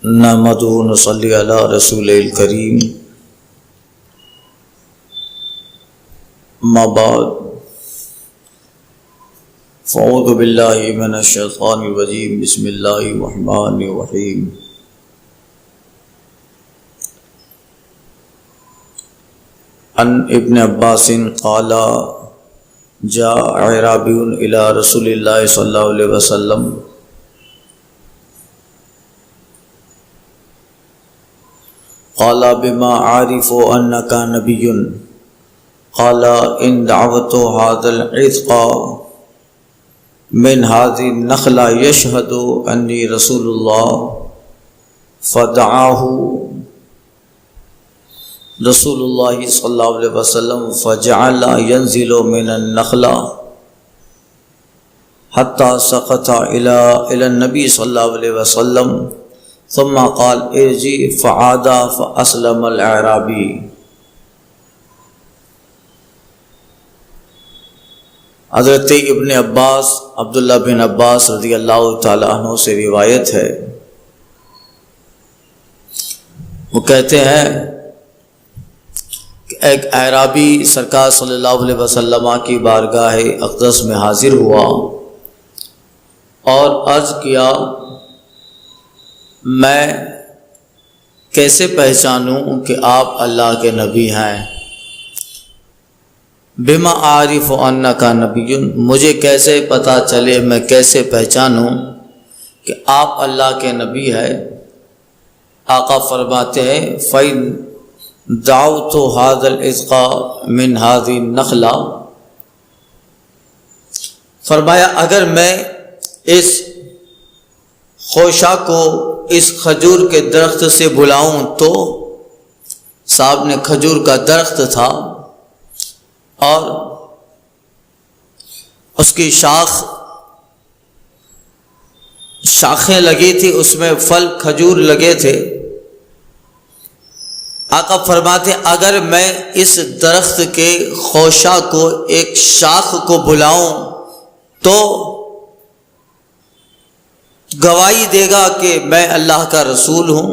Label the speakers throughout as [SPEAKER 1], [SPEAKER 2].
[SPEAKER 1] نحمدہ و نصلی علی رسول الکریم اما بعد فاعوذ باللہ من الشیطان الرجیم بسم اللہ الرحمن الرحیم عن ابن عباس قال جاء اعرابی الی رسول اللہ صلی اللہ علیہ وسلم قال بما عارف انك نبي قال ان دعوت هذا العتق من هذه النخلة يشهد اني رسول الله فدعاه رسول الله صلى الله عليه وسلم فجعل ينزل من النخلة حتى سقط الى النبي صلى الله عليه وسلم ثم قال ارجع فعاد فاسلم الاعرابی۔ حضرت ابن عباس عبداللہ بن عباس رضی اللہ تعالیٰ عنہ سے روایت ہے، وہ کہتے ہیں کہ ایک اعرابی سرکار صلی اللہ علیہ وسلم کی بارگاہ اقدس میں حاضر ہوا اور عرض کیا میں کیسے پہچانوں کہ آپ اللہ کے نبی ہیں؟ بما عارف انک نبی، مجھے کیسے پتہ چلے، میں کیسے پہچانوں کہ آپ اللہ کے نبی ہیں؟ آقا فرماتے ہیں فَإِن دَعَوْتُ هَذَا الْعِتْقَ مِنْ هَذِهِ النَّخْلَةِ، فرمایا اگر میں اس خوشہ کو اس کھجور کے درخت سے بلاؤں تو صاحب نے کھجور کا درخت تھا اور اس کی شاخیں لگی تھی، اس میں پھل کھجور لگے تھے۔ آقا فرماتے اگر میں اس درخت کے خوشہ کو ایک شاخ کو بلاؤں تو گواہی دے گا کہ میں اللہ کا رسول ہوں۔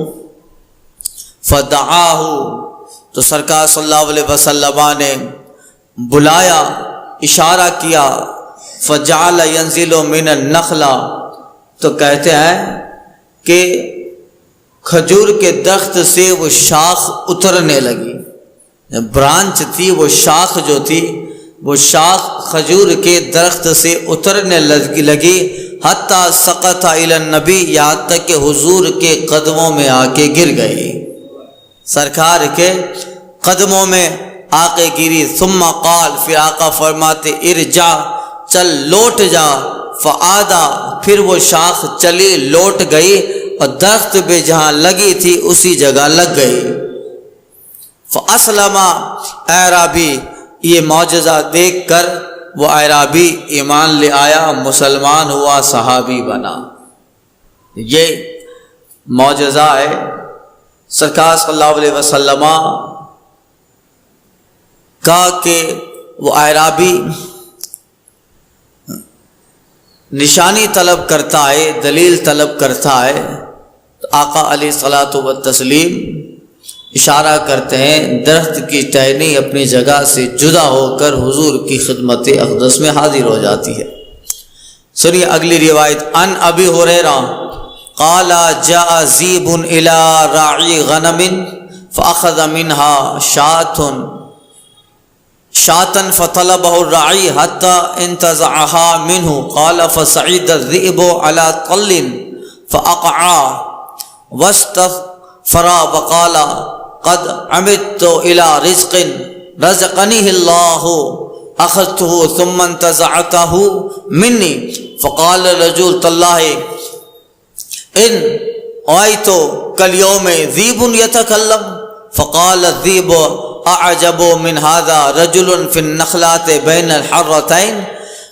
[SPEAKER 1] فدعاہ، تو سرکار صلی اللہ علیہ وسلم نے بلایا، اشارہ کیا، فجعل ينزل من النخلہ، تو کہتے ہیں کہ کھجور کے درخت سے وہ شاخ اترنے لگی، برانچ تھی، وہ شاخ جو تھی وہ شاخ کھجور کے درخت سے اترنے لگی، حتیٰ سقط الی النبی، یہاں تک کہ حضور کے قدموں میں آ کے گر گئی، سرکار کے قدموں میں آ کے گری۔ ثم قال، پھر آقا فرماتے ارجع، چل لوٹ جا، فعادا، پھر وہ شاخ چلی لوٹ گئی اور درخت پہ جہاں لگی تھی اسی جگہ لگ گئی۔ فاسلم اعرابی، یہ معجزہ دیکھ کر وہ اعرابی ایمان لے آیا، مسلمان ہوا، صحابی بنا۔ یہ معجزہ ہے سرکار صلی اللہ علیہ وسلم کا کہ وہ اعرابی نشانی طلب کرتا ہے، دلیل طلب کرتا ہے، تو آقا علیہ الصلوۃ والتسلیم اشارہ کرتے ہیں، درخت کی ٹہنی اپنی جگہ سے جدا ہو کر حضور کی خدمت اقدس میں حاضر ہو جاتی ہے۔ سنیے اگلی روایت، ان ابی ہریرہ قال جاء ذئب الى راعی غنم فاخذ منها شاة فطلبه الراعي حتى انتزعها منه، قال فصعد الذئب على طل فأقعا واستغفر وقال قد عمدت إلى رزق رزقنيه الله أخذته ثم انتزعته مني، فقال الرجل تالله إن رأيت كاليوم ذئب يتكلم، فقال الذئب أعجب من هذا رجل في النخلات بين الحرتين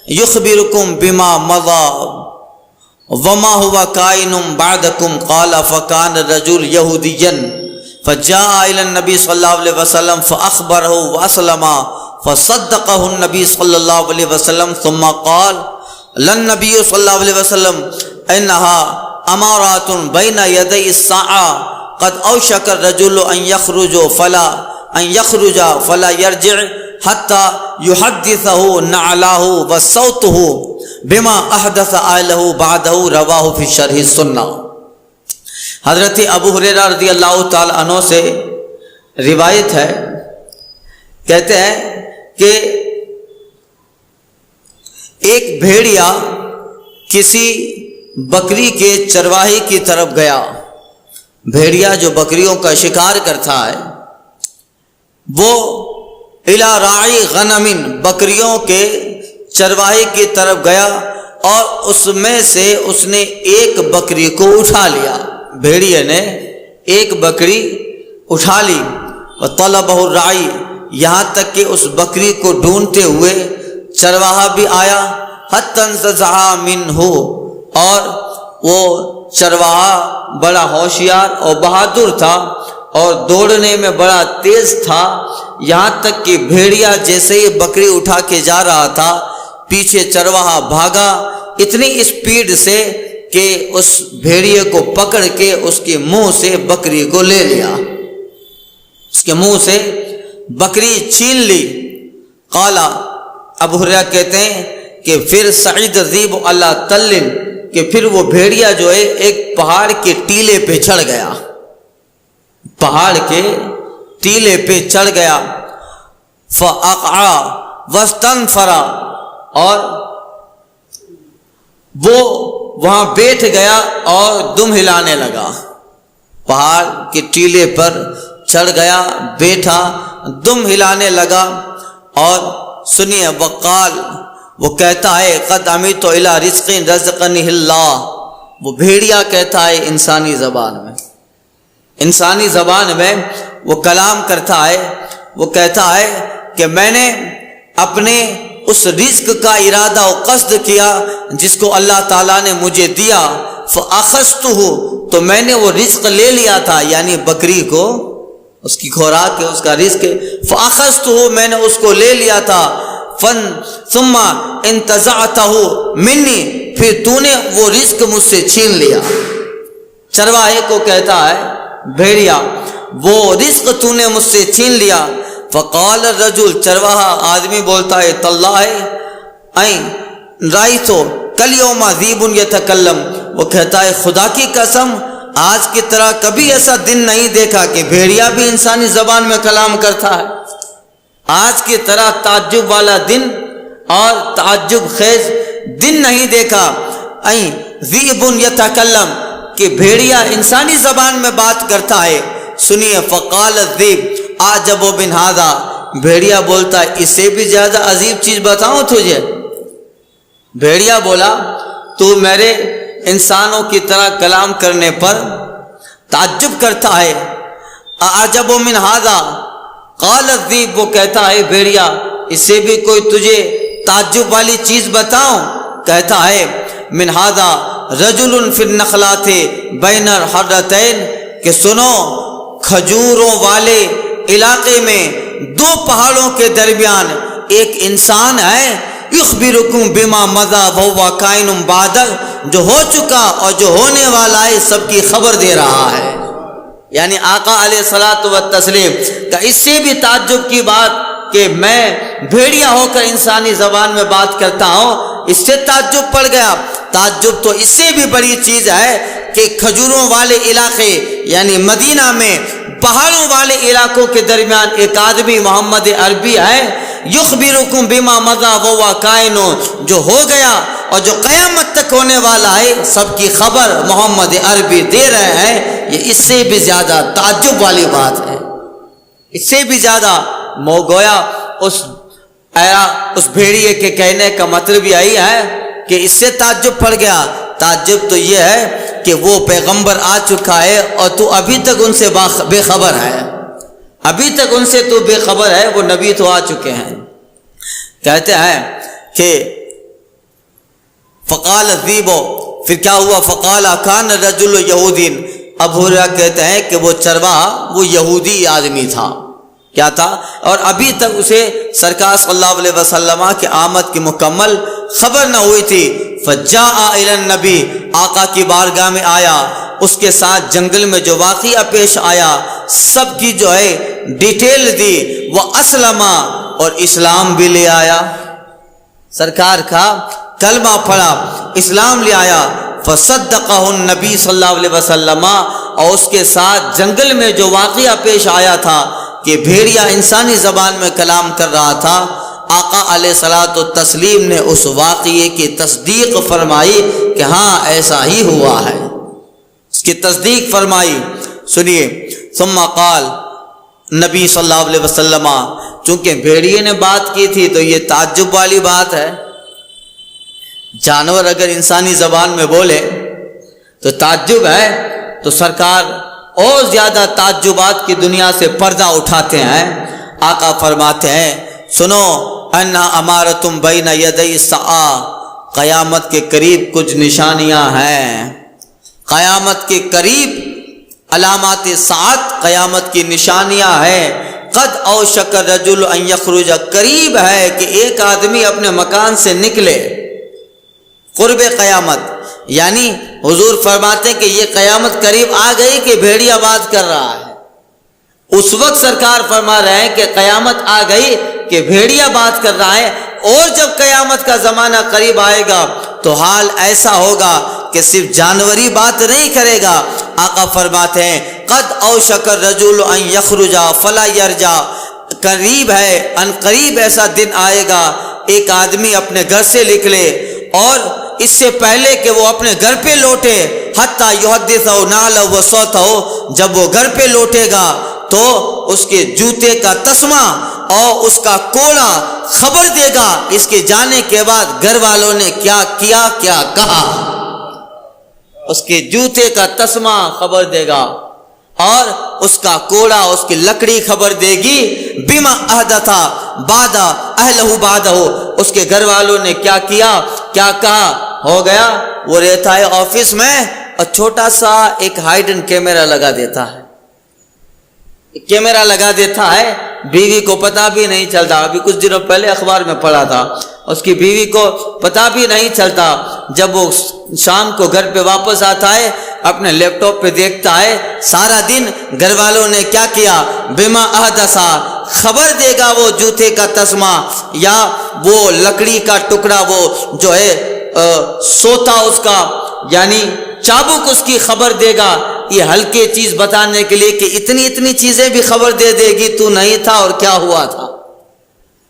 [SPEAKER 1] يخبركم بما مضى وما هو كائن بعدكم، قال فكان الرجل يهوديا فجاء إلى النبي صلى الله عليه وسلم فأخبره وأسلم، فصدقه النبي صلى الله عليه وسلم، ثم قال للنبي صلى الله عليه وسلم انها امارات بین یدی الساعہ قد اوشک الرجل ان یخرج فلا یرجع حتی یحدثہ نعلہ وصوتہ بما احدث اہلہ بعدہ رواہ فی شرح السنہ۔ حضرت ابو ہریرہ رضی اللہ تعالی عنہ سے روایت ہے، کہتے ہیں کہ ایک بھیڑیا کسی بکری کے چرواہے کی طرف گیا۔ بھیڑیا جو بکریوں کا شکار کرتا ہے، وہ الی راعی غنم، بکریوں کے چرواہے کی طرف گیا اور اس میں سے اس نے ایک بکری کو اٹھا لیا۔ بھیڑیے نے ایک بکری اٹھا لی، وطلبہ الراعی، یہاں تک کہ اس بکری کو ڈھونڈتے ہوئے چرواہا بھی آیا، حتی انززع منہ، اور وہ چرواہا بڑا ہوشیار اور بہادر تھا اور دوڑنے میں بڑا تیز تھا، یہاں تک کہ بھیڑیا جیسے ہی بکری اٹھا کے جا رہا تھا، پیچھے چرواہا بھاگا اتنی اسپیڈ سے کہ اس بھیڑیے کو پکڑ کے اس کے منہ سے بکری کو لے لیا، اس کے منہ سے بکری چھین لی۔ قال ابو ہریرہ کہتے ہیں کہ پھر سعید ذیب اللہ تلن، کہ پھر وہ بھیڑیا جو ہے ایک پہاڑ کے ٹیلے پہ چڑھ گیا، پہاڑ کے ٹیلے پہ چڑھ گیا، فاقعا واستنفر، اور وہ وہاں بیٹھ گیا اور دم ہلانے لگا۔ پہاڑ کے ٹیلے پر چڑھ گیا، بیٹھا، دم ہلانے لگا، اور سنیے وقال، وہ کہتا ہے قد عمیت الی رزق رزقنی اللہ، وہ بھیڑیا کہتا ہے انسانی زبان میں، انسانی زبان میں وہ کلام کرتا ہے، وہ کہتا ہے کہ میں نے اپنے اس رزق کا ارادہ و قصد کیا جس کو اللہ تعالیٰ نے مجھے دیا، فاخذتہ، تو میں نے وہ رزق لے لیا تھا، یعنی بکری کو، اس کی خوراک ہے، اس کا رزق ہے، فاخذتہ، میں نے اس کو لے لیا تھا، ثم انتزعتہ منی، پھر تو نے وہ رزق مجھ سے چھین لیا۔ چرواہے کو کہتا ہے بھیڑیا، وہ رزق تو نے مجھ سے چھین لیا۔ فقال الرجل، چرواہا آدمی بولتا ہے تاللہ رأیت کالیوم ذیب یتکلم، وہ کہتا ہے خدا کی قسم آج کی طرح کبھی ایسا دن نہیں دیکھا کہ بھیڑیا بھی انسانی زبان میں کلام کرتا ہے، آج کی طرح تعجب والا دن اور تعجب خیز دن نہیں دیکھا۔ ذیب یتکلم، کہ بھیڑیا انسانی زبان میں بات کرتا ہے۔ سنیے فقال الذیب اعجب من ھذا، بھیڑیا بولتا ہے اس سے بھی زیادہ عجیب چیز بتاؤں تجھے۔ بھیڑیا بولا تو میرے انسانوں کی طرح کلام کرنے پر تعجب کرتا ہے، اعجب من ھذا، قال الذیب، وہ کہتا ہے بھیڑیا اس سے بھی کوئی تجھے تعجب والی چیز بتاؤں؟ کہتا ہے من ھذا رجل فی النخلات بین الحرتین، کہ سنو کھجوروں والے علاقے میں دو پہاڑوں کے درمیان ایک انسان ہے، یخبرکم بما مضی وہو کائن بعد، جو ہو چکا اور جو ہونے والا ہے سب کی خبر دے رہا ہے۔ یعنی آقا علیہ الصلوۃ والتسلیم کا اس سے بھی تعجب کی بات کہ میں بھیڑیا ہو کر انسانی زبان میں بات کرتا ہوں، اس سے تعجب پڑ گیا۔ تعجب تو اس سے بھی بڑی چیز ہے کہ کھجوروں والے علاقے یعنی مدینہ میں پہاڑوں والے علاقوں کے درمیان ایک آدمی محمد عربی ہے، یخبرکم بما مضی وہو کائن، جو ہو گیا اور جو قیامت تک ہونے والا ہے سب کی خبر محمد عربی دے رہے ہیں، یہ اس سے بھی زیادہ تعجب والی بات ہے، اس سے بھی زیادہ گویا اس بھیڑیے کے کہنے کا مطلب یہی ہے کہ اس سے تعجب پڑ گیا۔ تعجب تو یہ ہے کہ وہ پیغمبر آ چکا ہے اور تو ابھی تک ان سے بے خبر ہے، ابھی تک ان سے تو بے خبر ہے، وہ نبی تو آ چکے ہیں۔ کہتے ہیں کہ فقال الذیب، پھر کیا ہوا؟ فقال کان رجل یہودین، ابو ہریرہ کہتے ہیں کہ وہ چرواہا وہ یہودی آدمی تھا، کیا تھا؟ اور ابھی تک اسے سرکار صلی اللہ علیہ وسلم کی آمد کی مکمل خبر نہ ہوئی تھی۔ فجاء الی النبی، آقا کی بارگاہ میں آیا، اس کے ساتھ جنگل میں جو واقعہ پیش آیا سب کی جو ہے ڈیٹیل دی، وہ اسلم، اور اسلام بھی لے آیا، سرکار کا کلمہ پڑھا، اسلام لے آیا۔ فصدقہ النبی صلی اللہ علیہ وسلم، اور اس کے ساتھ جنگل میں جو واقعہ پیش آیا تھا کہ بھیڑیا انسانی زبان میں کلام کر رہا تھا، آقا علیہ الصلوۃ والتسلیم نے اس واقعے کی تصدیق فرمائی کہ ہاں ایسا ہی ہوا ہے، اس کی تصدیق فرمائی۔ سنیے، ثم قال، نبی صلی اللہ علیہ وسلم، چونکہ بھیڑیے نے بات کی تھی تو یہ تعجب والی بات ہے، جانور اگر انسانی زبان میں بولے تو تعجب ہے، تو سرکار اور زیادہ تعجبات کی دنیا سے پردہ اٹھاتے ہیں۔ آقا فرماتے ہیں سنو، انہا امارتم بین یدی الساعہ، قیامت کے قریب کچھ نشانیاں ہیں، قیامت کے قریب علامات ساعت، قیامت کی نشانیاں ہیں۔ قد اوشک الرجل ان یخرج، قریب ہے کہ ایک آدمی اپنے مکان سے نکلے، قرب قیامت، یعنی حضور فرماتے ہیں کہ یہ قیامت قریب آ گئی کہ بھیڑیا بات کر رہا ہے۔ اس وقت سرکار فرما رہے ہیں کہ قیامت آ گئی کہ بھیڑیا بات کر رہا ہے، اور جب قیامت کا زمانہ قریب آئے گا تو حال ایسا ہوگا کہ صرف جانوری بات نہیں کرے گا۔ آقا فرماتے ہیں قد اوشک الرجل ان یخرج فلا یرجع، قریب ہے، ان قریب ایسا دن آئے گا ایک آدمی اپنے گھر سے نکلے اور اس سے پہلے کہ وہ اپنے گھر پہ لوٹے، حتی یحدث نعلہ و صوتہ، جب وہ گھر پہ لوٹے گا تو اس کے جوتے کا تسمہ اور اس کا کوڑا خبر دے گا اس کے جانے کے بعد گھر والوں نے کیا کیا، کیا کہا، اس کے جوتے کا تسمہ خبر دے گا اور اس کا کوڑا، اس کی لکڑی خبر دے گی، بما احدث بعد اہلہ بعدہ، اس کے گھر والوں نے کیا کیا، کیا کہا۔ ہو گیا وہ رہتا ہے آفس میں اور چھوٹا سا ایک ہائیڈن کیمرہ لگا دیتا ہے، کیمرہ لگا دیتا ہے، بیوی کو پتہ بھی نہیں چلتا۔ ابھی کچھ دنوں پہلے اخبار میں پڑھا تھا، اس کی بیوی کو پتہ بھی نہیں چلتا، جب وہ شام کو گھر پہ واپس آتا ہے اپنے لیپ ٹاپ پہ دیکھتا ہے سارا دن گھر والوں نے کیا کیا، بما احدث، خبر دے گا وہ جوتے کا تسمہ یا وہ لکڑی کا ٹکڑا، وہ جو ہے سوتا اس کا، یعنی چابک اس کی خبر دے گا۔ یہ ہلکے چیز بتانے کے لیے کہ اتنی اتنی چیزیں بھی خبر دے دے گی، تو نہیں تھا اور کیا ہوا تھا،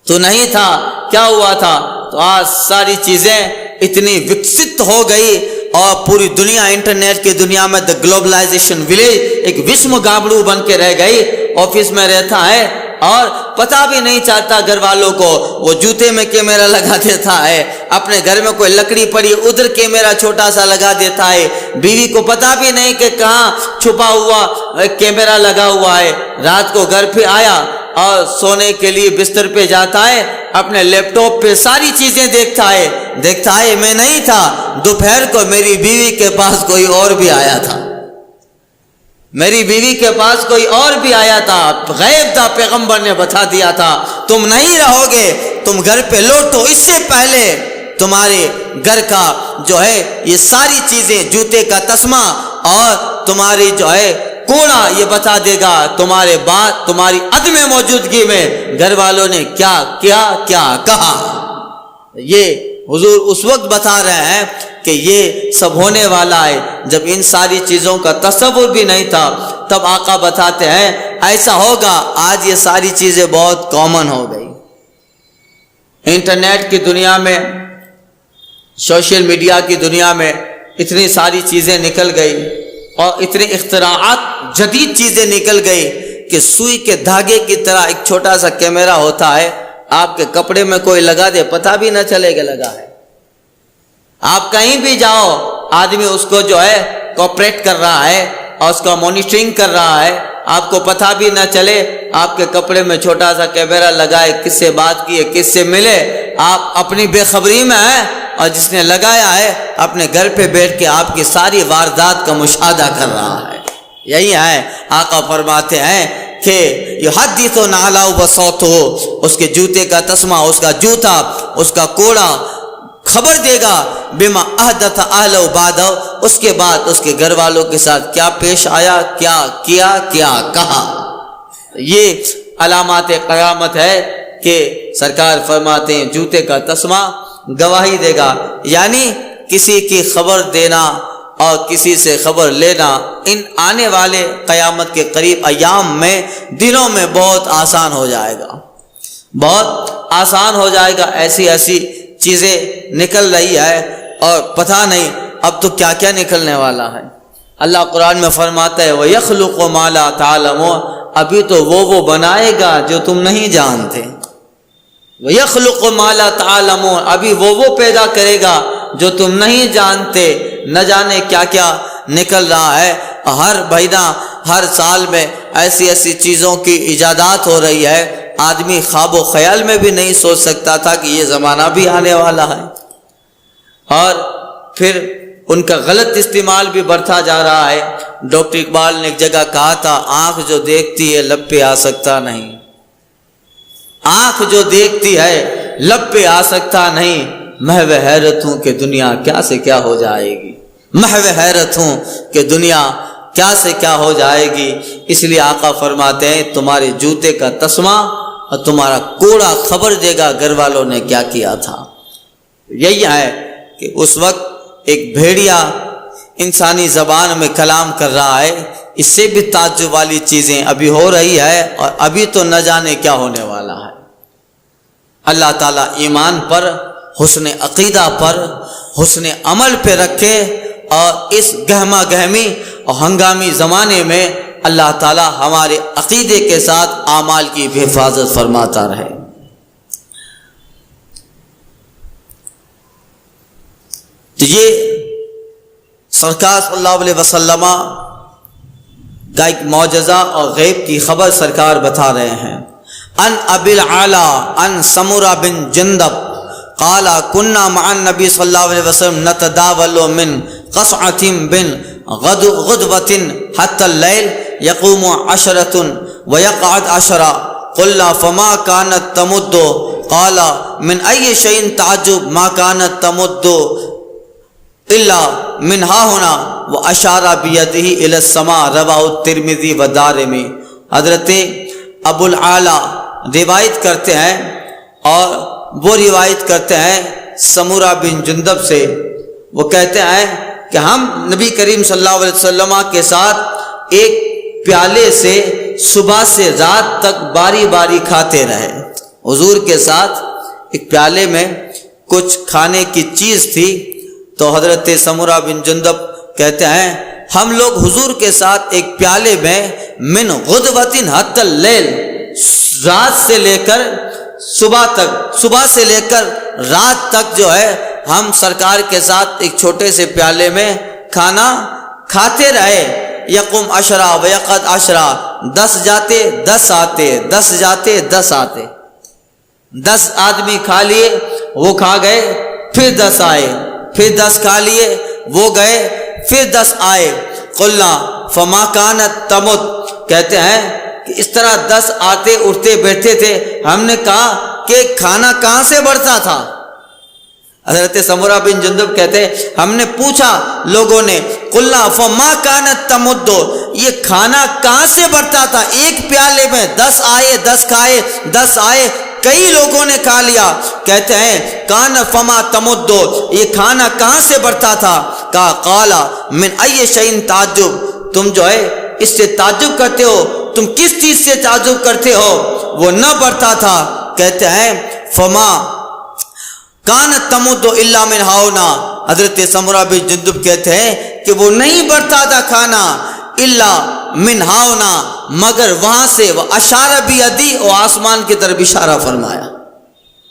[SPEAKER 1] تو نہیں تھا کیا ہوا تھا۔ تو آج ساری چیزیں اتنی وکست ہو گئی اور پوری دنیا انٹرنیٹ کی دنیا میں دا گلوبلائزیشن ولیج ایک وشم گابڑو بن کے رہ گئی۔ آفس میں رہتا ہے اور پتہ بھی نہیں چاہتا گھر والوں کو، وہ جوتے میں کیمرہ لگا دیتا ہے، اپنے گھر میں کوئی لکڑی پڑی ادھر کیمرہ چھوٹا سا لگا دیتا ہے، بیوی کو پتہ بھی نہیں کہ کہاں چھپا ہوا کیمرہ لگا ہوا ہے۔ رات کو گھر پہ آیا اور سونے کے لیے بستر پہ جاتا ہے، اپنے لیپ ٹاپ پہ ساری چیزیں دیکھتا ہے میں نہیں تھا، دوپہر کو میری بیوی کے پاس کوئی اور بھی آیا تھا، میری بیوی کے پاس کوئی اور بھی آیا تھا، غیب تھا، پیغمبر نے بتا دیا تھا تم نہیں رہو گے، تم گھر پہ لوٹو، اس سے پہلے تمہارے گھر کا جو ہے یہ ساری چیزیں، جوتے کا تسمہ اور تمہاری جو ہے کوڑا یہ بتا دے گا تمہارے بعد، تمہاری عدم موجودگی میں گھر والوں نے کیا کیا، کیا کہا۔ یہ حضور اس وقت بتا رہے ہیں کہ یہ سب ہونے والا ہے جب ان ساری چیزوں کا تصور بھی نہیں تھا، تب آقا بتاتے ہیں ایسا ہوگا۔ آج یہ ساری چیزیں بہت کامن ہو گئی، انٹرنیٹ کی دنیا میں، سوشل میڈیا کی دنیا میں اتنی ساری چیزیں نکل گئی اور اتنے اختراعات، جدید چیزیں نکل گئی کہ سوئی کے دھاگے کی طرح ایک چھوٹا سا کیمرہ ہوتا ہے، آپ کے کپڑے میں کوئی لگا دے پتہ بھی نہ چلے گا لگا ہے، آپ کہیں بھی جاؤ آدمی اس کو جو ہے کوپریٹ کر رہا ہے اور اس کا مانیٹرنگ کر رہا ہے، آپ کو پتہ بھی نہ چلے، آپ کے کپڑے میں چھوٹا سا کیمرہ لگائے، کس سے بات کی ہے، کس سے ملے، آپ اپنی بے خبری میں ہیں اور جس نے لگایا ہے اپنے گھر پہ بیٹھ کے آپ کی ساری واردات کا مشاہدہ کر رہا ہے۔ یہی ہے آقا فرماتے ہیں کہ یحدث نعلہ و صوتہ، اس کے جوتے کا تسمہ، اس کا جوتا، اس کا کوڑا خبر دے گا بما احدث اہلہ بعدہ، اس کے بعد اس کے گھر والوں کے ساتھ کیا پیش آیا، کیا کیا، کیا کہا۔ یہ علامات قیامت ہے کہ سرکار فرماتے ہیں جوتے کا تسمہ گواہی دے گا، یعنی کسی کی خبر دینا اور کسی سے خبر لینا ان آنے والے قیامت کے قریب ایام میں، دنوں میں بہت آسان ہو جائے گا، بہت آسان ہو جائے گا۔ ایسی ایسی چیزیں نکل رہی ہے اور پتہ نہیں اب تو کیا کیا نکلنے والا ہے۔ اللہ قرآن میں فرماتا ہے وَيَخْلُقُ مَا لَا تَعْلَمُونَ، ابھی تو وہ بنائے گا جو تم نہیں جانتے۔ وَيَخْلُقُ مَا لَا تَعْلَمُونَ، ابھی وہ پیدا کرے گا جو تم نہیں جانتے۔ نہ جانے کیا کیا نکل رہا ہے، ہر مہینہ ہر سال میں ایسی ایسی چیزوں کی ایجادات ہو رہی ہے، آدمی خواب و خیال میں بھی نہیں سوچ سکتا تھا کہ یہ زمانہ بھی آنے والا ہے۔ اور پھر ان کا غلط استعمال بھی بڑھتا جا رہا ہے۔ ڈاکٹر اقبال نے ایک جگہ کہا تھا آنکھ جو دیکھتی ہے لب پہ آ سکتا نہیں، آنکھ جو دیکھتی ہے لب پہ آ سکتا نہیں، محو حیرت ہوں کہ دنیا کیا سے کیا ہو جائے گی، محو حیرت ہوں کہ دنیا کیا سے کیا ہو جائے گی۔ اس لیے آقا فرماتے ہیں تمہارے جوتے کا تسمہ اور تمہارا کوڑا خبر دے گا گھر والوں نے کیا کیا تھا۔ یہی ہے کہ اس وقت ایک بھیڑیا انسانی زبان میں کلام کر رہا ہے، اس سے بھی تعجب والی چیزیں ابھی ہو رہی ہے اور ابھی تو نہ جانے کیا ہونے والا ہے۔ اللہ تعالیٰ ایمان پر، حسن عقیدہ پر، حسن عمل پہ رکھے اور اس گہما گہمی اور ہنگامی زمانے میں اللہ تعالیٰ ہمارے عقیدے کے ساتھ اعمال کی بھی حفاظت فرماتا رہے۔ تو یہ سرکار صلی اللہ علیہ وسلم کا ایک معجزہ اور غیب کی خبر سرکار بتا رہے ہیں۔ ان ابی العلا ان سمرہ بن جندب قال كنا مع النبي صلى الله عليه وسلم نتداول من قصعة بن غدوة حتى الليل يقوم 10 ويقعد 10 قلنا فما كانت تمد قال من أي شيء تعجب ما كانت تمد إلا من ها هنا وأشار بيده إلى السماء رواه الترمذي والدارمي۔ حضرت ابو العلا روایت کرتے ہیں اور وہ روایت کرتے ہیں سمورہ بن جندب سے، وہ کہتے ہیں کہ ہم نبی کریم صلی اللہ علیہ وسلم کے ساتھ ایک پیالے سے صبح سے رات تک باری باری کھاتے رہے۔ حضور کے ساتھ ایک پیالے میں کچھ کھانے کی چیز تھی، تو حضرت سمورہ بن جندب کہتے ہیں ہم لوگ حضور کے ساتھ ایک پیالے میں من غدوۃ حتی اللیل، رات سے لے کر صبح تک، صبح سے لے کر رات تک جو ہے ہم سرکار کے ساتھ ایک چھوٹے سے پیالے میں کھانا کھاتے رہے۔ یقوم 10 ویقعد 10، 10 جاتے 10 آتے، 10 جاتے 10 آتے، 10 آدمی کھا لیے وہ کھا گئے، پھر 10 آئے، پھر 10 کھا لیے وہ گئے، پھر 10 آئے۔ قلنا فما كانت تمد، کہتے ہیں کہ اس طرح 10 آتے اٹھتے بیٹھتے تھے، ہم نے کہا کہ کھانا کہاں سے بڑھتا تھا؟ حضرت سمورہ بن جندب کہتے ہم نے پوچھا لوگوں نے، قلنا فما كانت تمد، یہ کھانا کہاں سے بڑھتا تھا؟ ایک پیالے میں 10 آئے، 10 کھائے، 10 آئے، کئی لوگوں نے کھا لیا۔ کہتے ہیں کان فما تمد، یہ کھانا کہاں سے بڑھتا تھا؟ کہا قال من ای شیء تعجب، تم جو ہے اس سے تعجب کرتے ہو، تم کس چیز سے تعجب کرتے ہو؟ وہ نہ بڑھتا تھا۔ کہتے ہیں فما کانت تمد الا من ہاؤنا، حضرت سمورہ بن جندب کہتے ہیں کہ وہ نہیں بڑھتا تھا کھانا الا من ہاؤنا، مگر وہاں سے، وہ اشارہ بیدی، اور آسمان کی طرف اشارہ فرمایا،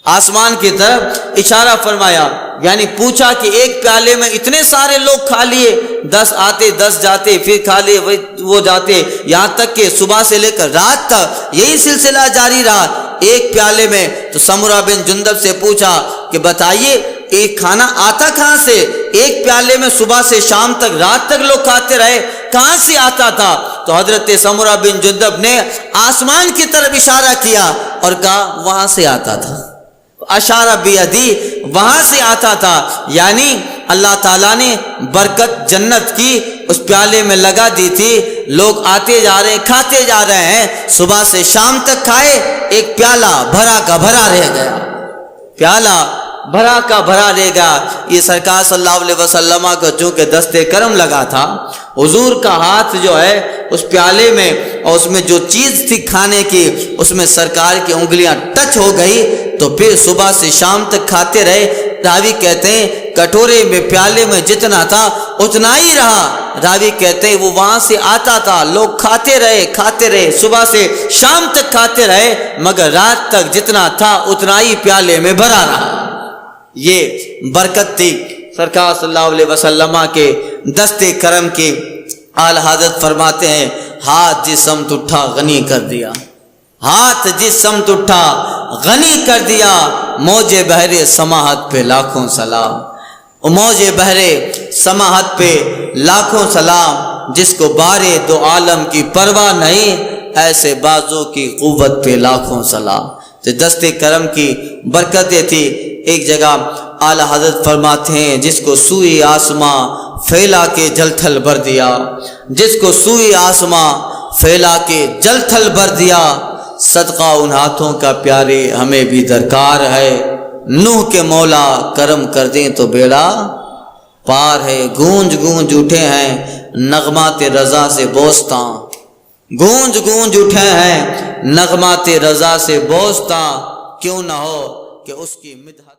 [SPEAKER 1] آسمان کی طرف اشارہ فرمایا، یعنی پوچھا کہ ایک پیالے میں اتنے سارے لوگ کھا لیے، 10 آتے 10 جاتے، پھر کھا لیے وہ جاتے، یہاں تک کہ صبح سے لے کر رات تک یہی سلسلہ جاری رہا ایک پیالے میں۔ تو سمورہ بن جندب سے پوچھا کہ بتائیے ایک کھانا آتا کہاں سے؟ ایک پیالے میں صبح سے شام تک رات تک لوگ کھاتے رہے، کہاں سے آتا تھا؟ تو حضرت سمورہ بن جندب نے آسمان کی طرف اشارہ کیا اور کہا وہاں سے آتا تھا۔ اشارہ بیدی، وہاں سے آتا تھا، یعنی اللہ تعالیٰ نے برکت جنت کی اس پیالے میں لگا دی تھی۔ لوگ آتے جا رہے ہیں، کھاتے جا رہے ہیں، صبح سے شام تک کھائے، ایک پیالہ بھرا کا بھرا رہ گیا، پیالہ بھرا کا بھرا رہ گیا۔ یہ سرکار صلی اللہ علیہ وسلم کا چونکہ دست کرم لگا تھا، حضور کا ہاتھ جو ہے اس پیالے میں اور اس میں جو چیز تھی کھانے کی، اس میں سرکار کی انگلیاں ٹچ ہو گئی، تو پھر صبح سے شام تک کھاتے رہے۔ راوی کہتے ہیں کٹورے میں پیالے میں جتنا تھا اتنا ہی رہا۔ راوی کہتے ہیں وہ وہاں سے آتا تھا، لوگ کھاتے رہے، صبح سے شام تک کھاتے رہے، مگر رات تک جتنا تھا اتنا ہی پیالے میں بھرا رہا۔ یہ برکت تھی سرکار صلی اللہ علیہ وسلم کے دست کرم کی۔ اعلی حضرت فرماتے ہیں ہاتھ جس سمت اٹھا غنی کر دیا، ہاتھ جس سمت اٹھا غنی کر دیا، موج بحر سماحت پہ لاکھوں سلام، موج بحر سماحت پہ لاکھوں سلام، جس کو بارے دو عالم کی پرواہ نہیں، ایسے بازو کی قوت پہ لاکھوں سلام۔ تو دست کرم کی برکتیں تھی۔ ایک جگہ اعلی حضرت فرماتے ہیں جس کو سوئی آسماں پھیلا کے جل تھل بھر دیا، جس کو سوئی آسماں پھیلا کے جل تھل بھر دیا، صدقہ ان ہاتھوں کا پیارے ہمیں بھی درکار ہے۔ نوح کے مولا کرم کر دیں تو بیڑا پار ہے، گونج گونج اٹھے ہیں نغمات رضا سے بوستاں، گونج گونج اٹھے ہیں نغمات رضا سے بوستاں، کیوں نہ ہو کہ اس کی مدح